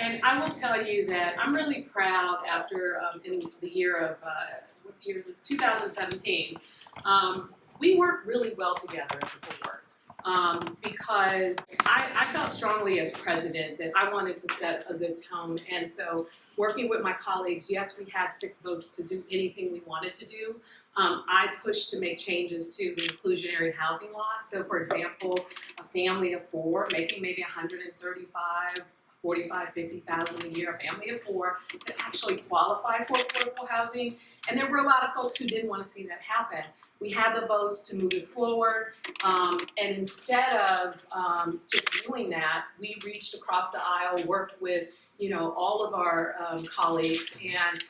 and I will tell you that I'm really proud after, in the year of, what year is this, 2017, we worked really well together as a board. Because I felt strongly as president that I wanted to set a good tone. And so working with my colleagues, yes, we had 6 votes to do anything we wanted to do. I pushed to make changes to the inclusionary housing law. So for example, a family of 4 making maybe 135, 45, 50,000 a year, a family of 4 could actually qualify for affordable housing. And there were a lot of folks who didn't want to see that happen. We had the votes to move it forward, and instead of just doing that, we reached across the aisle, worked with all of our colleagues, and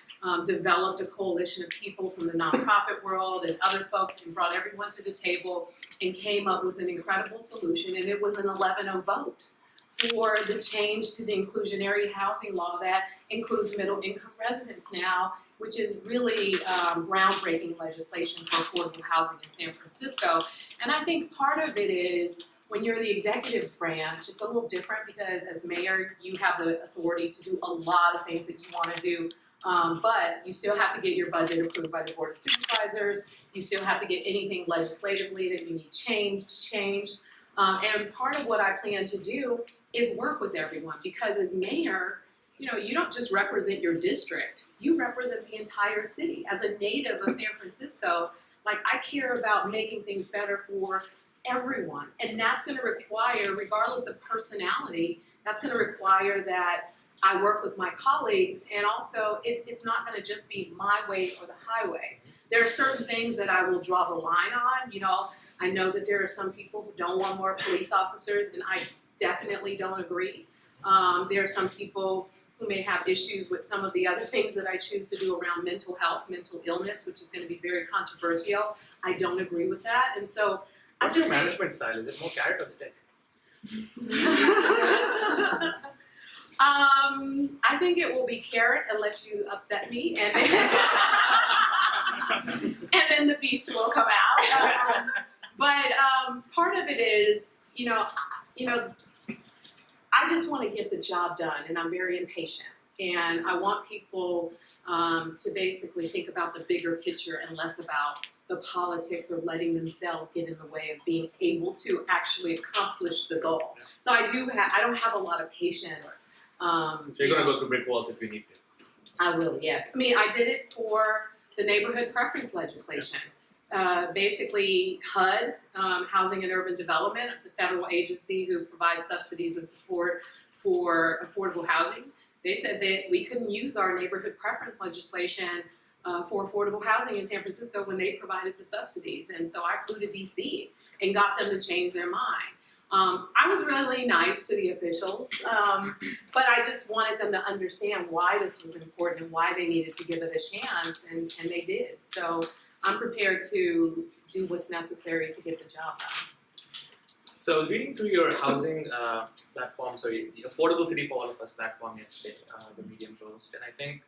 developed a coalition of people from the nonprofit world and other folks, and brought everyone to the table and came up with an incredible solution. And it was an 11-0 vote for the change to the inclusionary housing law that includes middle-income residents now, which is really groundbreaking legislation for affordable housing in San Francisco. And I think part of it is when you're the executive branch, it's a little different because as mayor, you have the authority to do a lot of things that you want to do, but you still have to get your budget approved by the Board of Supervisors. You still have to get anything legislatively that you need changed. And part of what I plan to do is work with everyone, because as mayor, you don't just represent your district, you represent the entire city. As a native of San Francisco, I care about making things better for everyone. And that's gonna require, regardless of personality, that's gonna require that I work with my colleagues, and also it's not gonna just be my way or the highway. There are certain things that I will draw the line on. I know that there are some people who don't want more police officers, and I definitely don't agree. There are some people who may have issues with some of the other things that I choose to do around mental health, mental illness, which is going to be very controversial. I don't agree with that. And so What's your management style? Is it more carrot or stick? I think it will be carrot unless you upset me, and then the beast will come out. But part of it is, I just want to get the job done, and I'm very impatient. And I want people to basically think about the bigger picture and less about the politics or letting themselves get in the way of being able to actually accomplish the goal. So I don't have a lot of patience. So you're going to go through brick walls if we need to. I will, yes. I mean, I did it for the neighborhood preference legislation. Basically, HUD, Housing and Urban Development, the federal agency who provides subsidies and support for affordable housing, they said that we couldn't use our neighborhood preference legislation for affordable housing in San Francisco when they provided the subsidies. And so I flew to DC and got them to change their mind. I was really nice to the officials, but I just wanted them to understand why this was important and why they needed to give it a chance, and they did. So I'm prepared to do what's necessary to get the job done. So reading through your housing platform, so the Affordable City for All of Us platform yesterday, the Medium post, and I think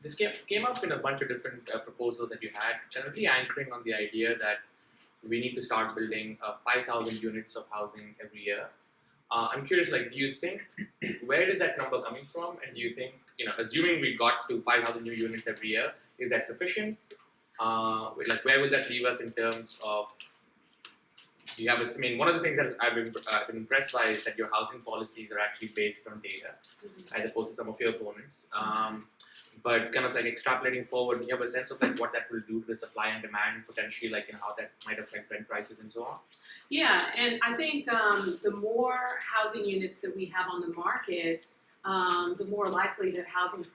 this came up in a bunch of different proposals that you had, generally anchoring on the idea that we need to start building 5,000 units of housing every year. I'm curious, do you think, where is that number coming from? And do you think, assuming we got to 5,000 new units every year, is that sufficient? Where will that leave us in terms of, one of the things that I've been impressed by is that your housing policies are actually based on data, as opposed to some of your opponents. But kind of extrapolating forward, do you have a sense of what that will do to the supply and demand potentially, how that might affect rent prices and so on? Yeah, and I think the more housing units that we have on the market, the more likely that housing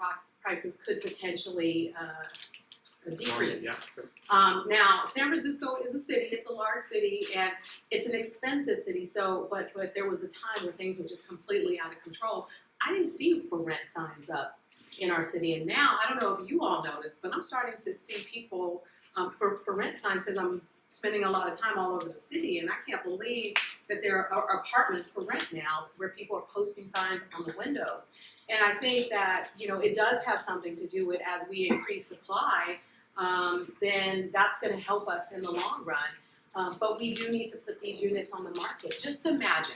prices could potentially decrease. Yeah, sure. Now, San Francisco is a city, it's a large city, and it's an expensive city, but there was a time where things were just completely out of control. I didn't see for rent signs up in our city, and now, I don't know if you all noticed, but I'm starting to see people for rent signs, because I'm spending a lot of time all over the city, and I can't believe that there are apartments for rent now where people are posting signs on the windows. And I think that, it does have something to do with, as we increase supply, then that's going to help us in the long run. But we do need to put these units on the market. Just imagine.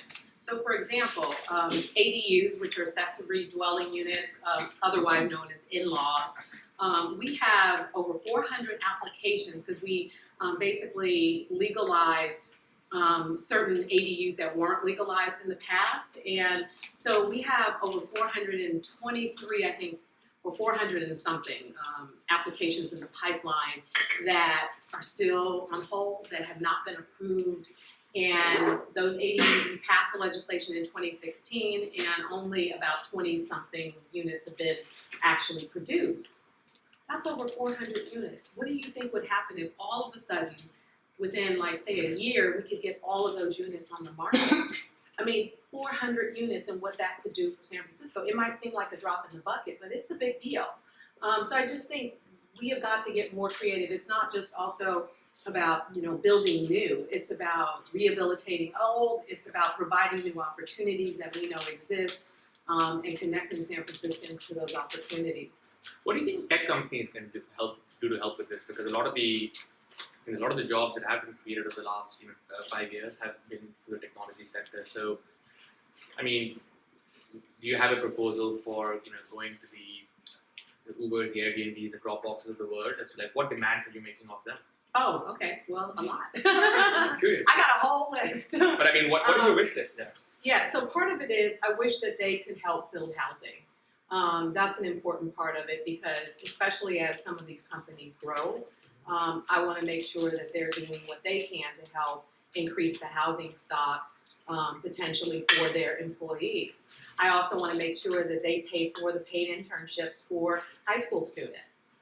So for example, ADUs, which are accessory dwelling units, otherwise known as in-laws, we have over 400 applications because we basically legalized certain ADUs that weren't legalized in the past. And so we have over 423, I think, or 400 and something applications in the pipeline that are still on hold, that have not been approved. And those ADUs, we passed the legislation in 2016, and only about 20-something units have been actually produced. That's over 400 units. What do you think would happen if all of a sudden, within like say a year, we could get all of those units on the market? I mean, 400 units and what that could do for San Francisco. It might seem like a drop in the bucket, but it's a big deal. So I just think we have got to get more creative. It's not just also about, building new. It's about rehabilitating old. It's about providing new opportunities that we know exist, and connecting San Franciscans to those opportunities. What do you think tech companies can do to help with this? Because a lot of the jobs that have been created over the last 5 years have been through the technology sector. So, I mean, do you have a proposal for going to the Ubers, the Airbnbs, the Dropboxes of the world? As to, like, what demands are you making of them? Oh, okay. Well, a lot. I'm curious. I got a whole list. But I mean, what is your wish list there? Yeah, so part of it is I wish that they could help build housing. That's an important part of it because especially as some of these companies grow, I want to make sure that they're doing what they can to help increase the housing stock potentially for their employees. I also want to make sure that they pay for the paid internships for high school students.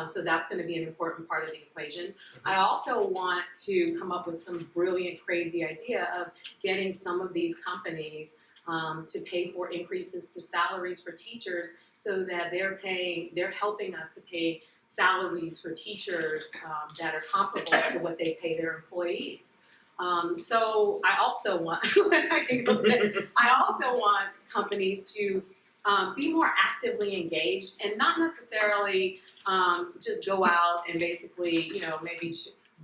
So that's going to be an important part of the equation. I also want to come up with some brilliant, crazy idea of getting some of these companies to pay for increases to salaries for teachers so that they're helping us to pay salaries for teachers that are comparable to what they pay their employees. So I also want, I also want companies to be more actively engaged and not necessarily just go out and basically, maybe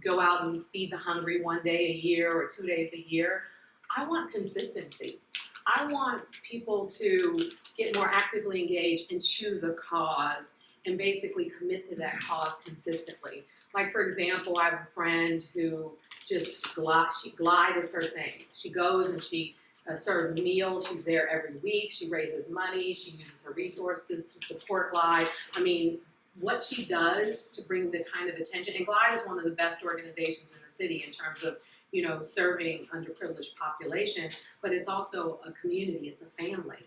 go out and feed the hungry one day a year or 2 days a year. I want consistency. I want people to get more actively engaged and choose a cause and basically commit to that cause consistently. Like, for example, I have a friend who just Glide is her thing. She goes and she serves meals. She's there every week. She raises money. She uses her resources to support Glide. I mean, what she does to bring the kind of attention, and Glide is one of the best organizations in the city in terms of, serving underprivileged population, but it's also a community, it's a family.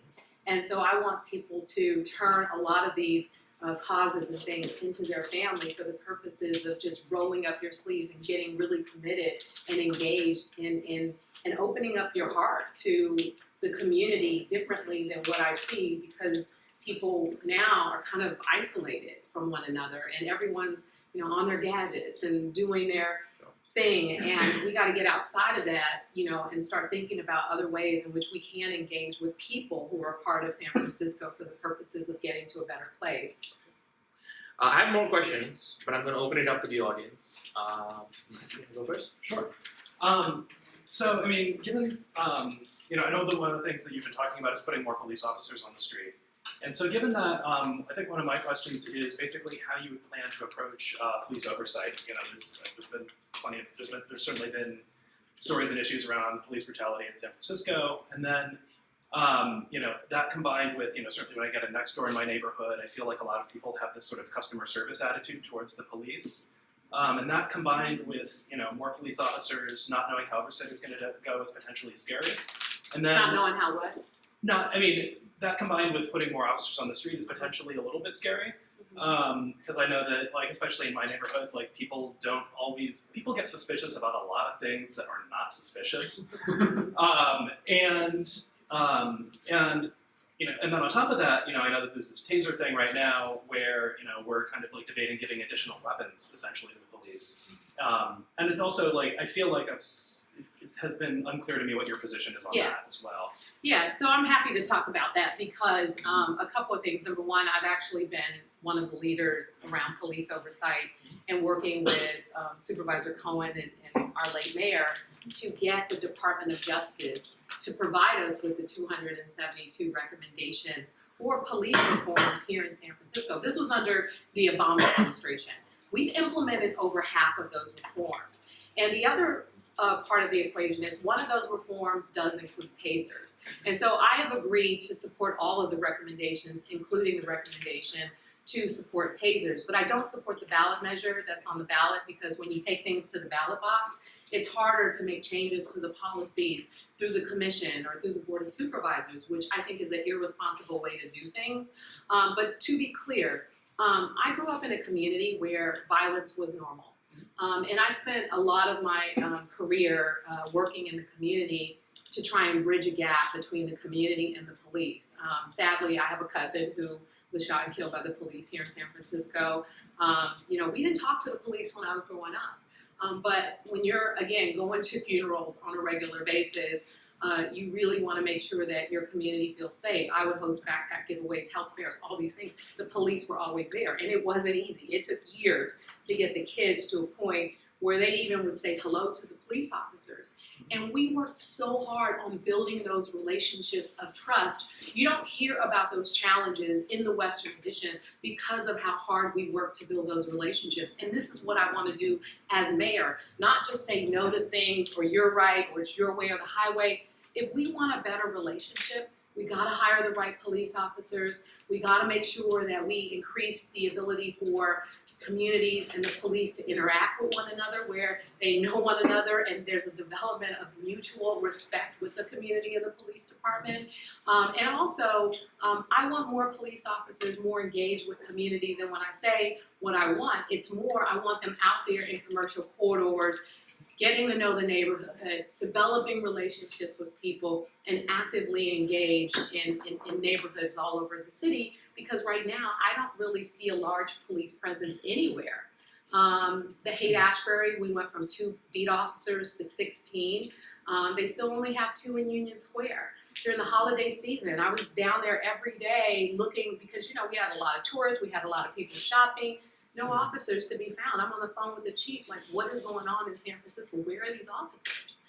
And so I want people to turn a lot of these causes and things into their family for the purposes of just rolling up your sleeves and getting really committed and engaged in and opening up your heart to the community differently than what I see, because people now are kind of isolated from one another and everyone's on their gadgets and doing their thing, and we got to get outside of that, and start thinking about other ways in which we can engage with people who are part of San Francisco for the purposes of getting to a better place. I have more questions, but I'm going to open it up to the audience. You go first? Sure. So, I mean, given, I know that one of the things that you've been talking about is putting more police officers on the street. And so given that, I think one of my questions is basically how you would plan to approach police oversight. There's certainly been stories and issues around police brutality in San Francisco. And then, that combined with, certainly when I get a next door in my neighborhood, I feel like a lot of people have this sort of customer service attitude towards the police. And that combined with, more police officers not knowing how oversight is going to go is potentially scary. And then Not knowing how what? That combined with putting more officers on the street is potentially a little bit scary. Because I know that, especially in my neighborhood, people get suspicious about a lot of things that are not suspicious. And then on top of that, I know that there's this taser thing right now where, we're kind of debating giving additional weapons essentially to the police. And it's also I feel like it has been unclear to me what your position is on that as well. Yeah, so I'm happy to talk about that because a couple of things. Number one, I've actually been one of the leaders around police oversight and working with Supervisor Cohen and our late mayor to get the Department of Justice to provide us with the 272 recommendations for police reforms here in San Francisco. This was under the Obama administration. We've implemented over half of those reforms. And the other part of the equation is one of those reforms does include tasers. And so I have agreed to support all of the recommendations, including the recommendation to support tasers. But I don't support the ballot measure that's on the ballot, because when you take things to the ballot box, it's harder to make changes to the policies through the commission or through the board of supervisors, which I think is an irresponsible way to do things. But to be clear, I grew up in a community where violence was normal. And I spent a lot of my career working in the community to try and bridge a gap between the community and the police. Sadly, I have a cousin who was shot and killed by the police here in San Francisco. We didn't talk to the police when I was growing up. But when you're, again, going to funerals on a regular basis, you really want to make sure that your community feels safe. I would host backpack giveaways, health fairs, all these things. The police were always there, and it wasn't easy. It took years to get the kids to a point where they even would say hello to the police officers. And we worked so hard on building those relationships of trust. You don't hear about those challenges in the Western Addition because of how hard we worked to build those relationships. And this is what I want to do as mayor, not just say no to things or you're right or it's your way or the highway. If we want a better relationship, we got to hire the right police officers. We got to make sure that we increase the ability for communities and the police to interact with one another, where they know one another and there's a development of mutual respect with the community of the police department. And also, I want more police officers more engaged with communities. And when I say what I want, it's more, I want them out there in commercial corridors, getting to know the neighborhood, developing relationships with people, and actively engaged in neighborhoods all over the city, because right now I don't really see a large police presence anywhere. The Haight-Ashbury, we went from 2 beat officers to 16. They still only have 2 in Union Square. During the holiday season, I was down there every day looking, because we had a lot of tourists, we had a lot of people shopping. No officers to be found. I'm on the phone with the chief, like, what is going on in San Francisco? Where are these officers?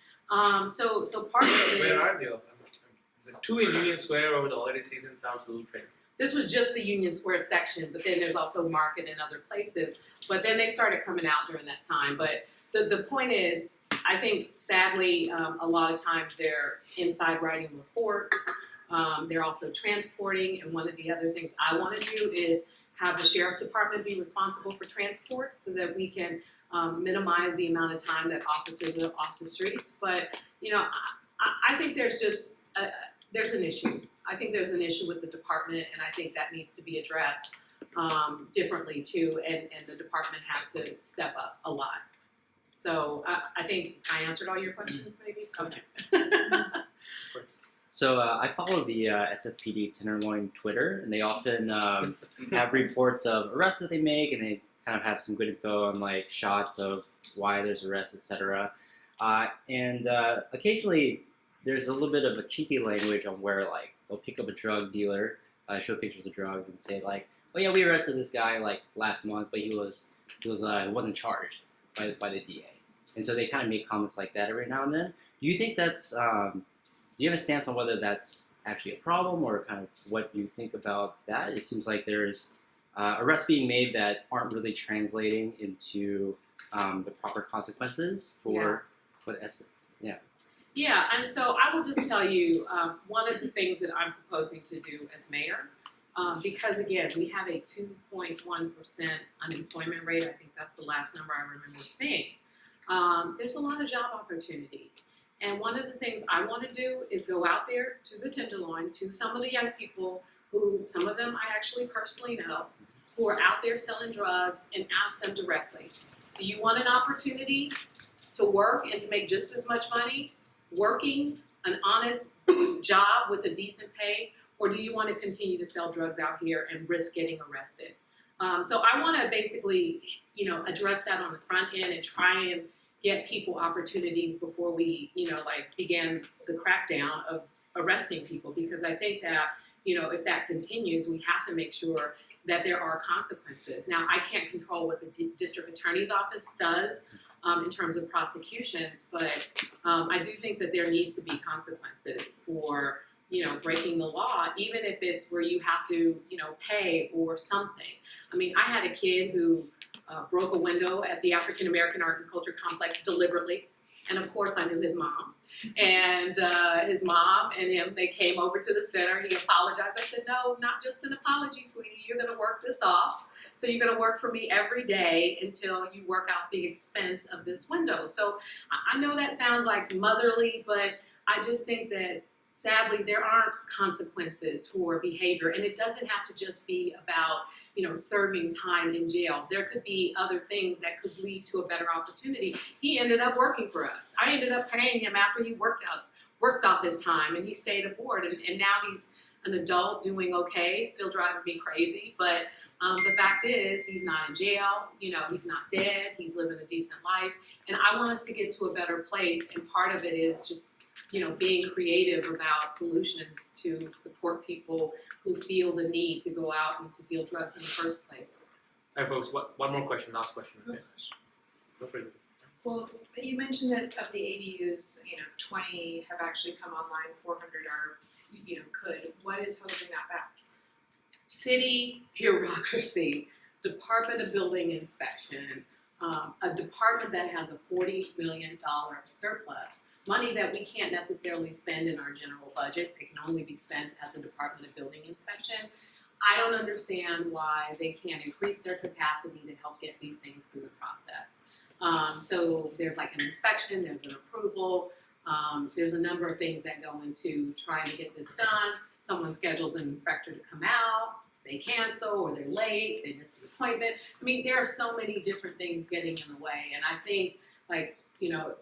So part of it is... Where are they? The 2 in Union Square over the holiday season sounds a little crazy. This was just the Union Square section, but then there's also Market and other places. But then they started coming out during that time. But the point is, I think, sadly, a lot of times they're inside writing reports. They're also transporting. And one of the other things I want to do is have the sheriff's department be responsible for transport so that we can minimize the amount of time that officers are off the streets. But, I think there's just, there's an issue. I think there's an issue with the department, and I think that needs to be addressed differently too, and the department has to step up a lot. So I think I answered all your questions, maybe? Okay. So I follow the SFPD Tenderloin Twitter, and they often have reports of arrests that they make, and they kind of have some good info on like shots of why there's arrests, etc. And occasionally there's a little bit of a cheeky language on where like they'll pick up a drug dealer, show pictures of drugs, and say like, "Oh yeah, we arrested this guy like last month, but he wasn't charged by the DA." And so they kind of make comments like that every now and then. Do you think that's do you have a stance on whether that's actually a problem, or kind of what you think about that? It seems like there's arrests being made that aren't really translating into the proper consequences for the Yeah, and so I will just tell you one of the things that I'm proposing to do as mayor, because again, we have a 2.1% unemployment rate. I think that's the last number I remember seeing. There's a lot of job opportunities. And one of the things I want to do is go out there to the Tenderloin, to some of the young people who, some of them I actually personally know, who are out there selling drugs, and ask them directly, do you want an opportunity to work and to make just as much money working an honest job with a decent pay, or do you want to continue to sell drugs out here and risk getting arrested? So I want to basically, address that on the front end and try and get people opportunities before we, begin the crackdown of arresting people, because I think that, if that continues, we have to make sure that there are consequences. Now, I can't control what the district attorney's office does, in terms of prosecutions, but I do think that there needs to be consequences for, breaking the law, even if it's where you have to, pay or something. I mean, I had a kid who broke a window at the African American Art and Culture Complex deliberately, and of course I knew his mom. And his mom and him, they came over to the center. He apologized. I said, no, not just an apology, sweetie. You're going to work this off. So you're going to work for me every day until you work out the expense of this window. So I know that sounds like motherly, but I just think that sadly there aren't consequences for behavior. And it doesn't have to just be about, serving time in jail. There could be other things that could lead to a better opportunity. He ended up working for us. I ended up paying him after he worked off his time, and he stayed aboard. And now he's an adult doing okay, still driving me crazy. But the fact is, he's not in jail. He's not dead. He's living a decent life. And I want us to get to a better place. And part of it is just being creative about solutions to support people who feel the need to go out and to deal drugs in the first place. All right, folks. One more question. Last question. Okay. Go for it. Well, you mentioned that of the ADUs, 20 have actually come online, 400 are, could. What is holding that back? City bureaucracy, Department of Building Inspection, a department that has a $40 million surplus, money that we can't necessarily spend in our general budget. It can only be spent at the Department of Building Inspection. I don't understand why they can't increase their capacity to help get these things through the process. So there's like an inspection, there's an approval, there's a number of things that go into trying to get this done. Someone schedules an inspector to come out, they cancel, or they're late, they miss an appointment. I mean, there are so many different things getting in the way, and I think,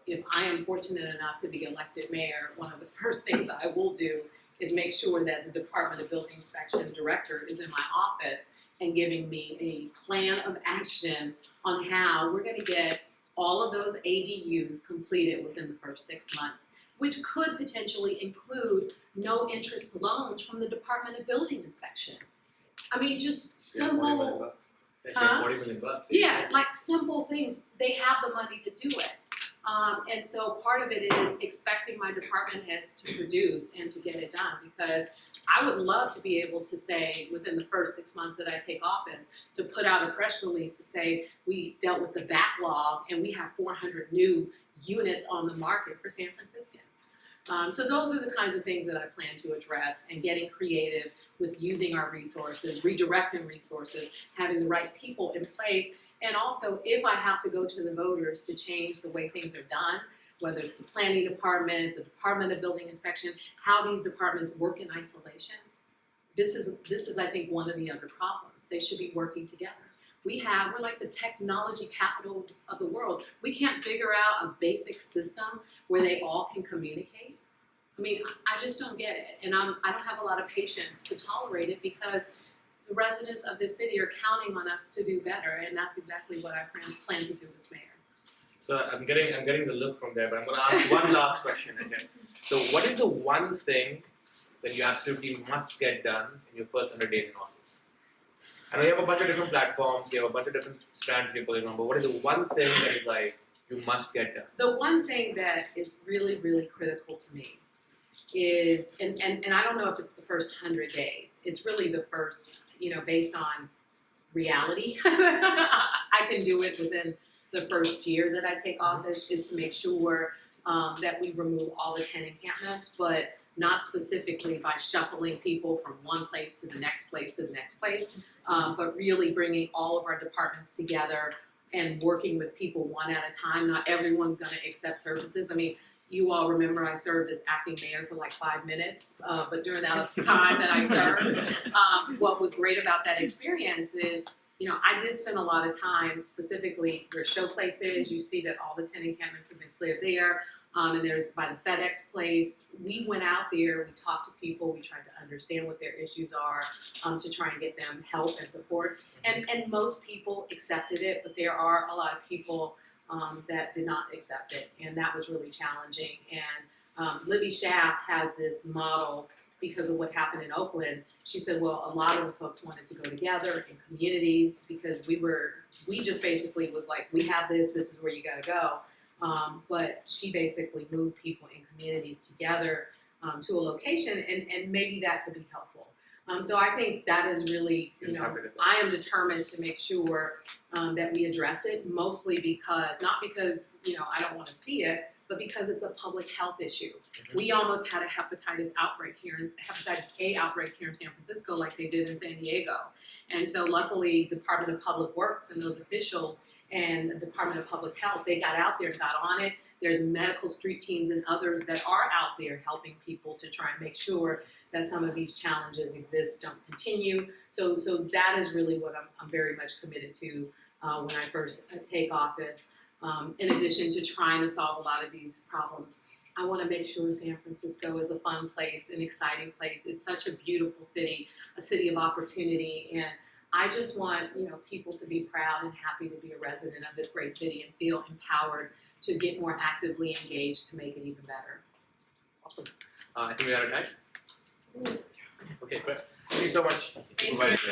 if I am fortunate enough to be elected mayor, one of the first things I will do is make sure that the Department of Building Inspection director is in my office and giving me a plan of action on how we're going to get all of those ADUs completed within the first 6 months, which could potentially include no interest loans from the Department of Building Inspection. I mean, just simple, huh? $40 million. Yeah, like simple things. They have the money to do it. And so part of it is expecting my department heads to produce and to get it done, because I would love to be able to say within the first 6 months that I take office to put out a press release to say we dealt with the backlog and we have 400 new units on the market for San Franciscans. So those are the kinds of things that I plan to address, and getting creative with using our resources, redirecting resources, having the right people in place. And also, if I have to go to the voters to change the way things are done, whether it's the planning department, the Department of Building Inspection, how these departments work in isolation, this is I think one of the other problems. They should be working together. We're like the technology capital of the world. We can't figure out a basic system where they all can communicate. I mean, I just don't get it. And I don't have a lot of patience to tolerate it, because the residents of this city are counting on us to do better, and that's exactly what I plan to do as mayor. So I'm getting the look from there, but I'm going to ask one last question again. So what is the one thing that you absolutely must get done in your first 100 days in office? I know you have a bunch of different platforms, you have a bunch of different strands you're pulling on, but what is the one thing that is like you must get done? The one thing that is really, really critical to me is, and I don't know if it's the first 100 days, it's really the first, based on reality, I can do it within the first year that I take office, is to make sure that we remove all the tent encampments, but not specifically by shuffling people from one place to the next place to the next place, but really bringing all of our departments together and working with people one at a time. Not everyone's going to accept services. I mean, you all remember I served as acting mayor for like 5 minutes, but during that time that I served, what was great about that experience is, I did spend a lot of time specifically where show places. You see that all the tent encampments have been cleared there, and there's by the FedEx place. We went out there, we talked to people, we tried to understand what their issues are, to try and get them help and support. And most people accepted it, but there are a lot of people that did not accept it, and that was really challenging. And Libby Schaff has this model because of what happened in Oakland, she said, well, a lot of the folks wanted to go together in communities because we just basically was like, we have this is where you gotta go. But she basically moved people in communities together to a location, and maybe that could be helpful. So I think that is really, I am determined to make sure that we address it, mostly because, not because, I don't want to see it, but because it's a public health issue. We almost had a hepatitis A outbreak here in San Francisco like they did in San Diego. And so luckily, Department of Public Works and those officials and the Department of Public Health, they got out there and got on it. There's medical street teams and others that are out there helping people to try and make sure that some of these challenges don't continue. So that is really what I'm very much committed to when I first take office. In addition to trying to solve a lot of these problems, I want to make sure San Francisco is a fun place, an exciting place. It's such a beautiful city, a city of opportunity, and I just want people to be proud and happy to be a resident of this great city and feel empowered to get more actively engaged to make it even better. Awesome. I think we're out of time. Yes. Okay, great. Thank you so much. Thank you. Supervisor.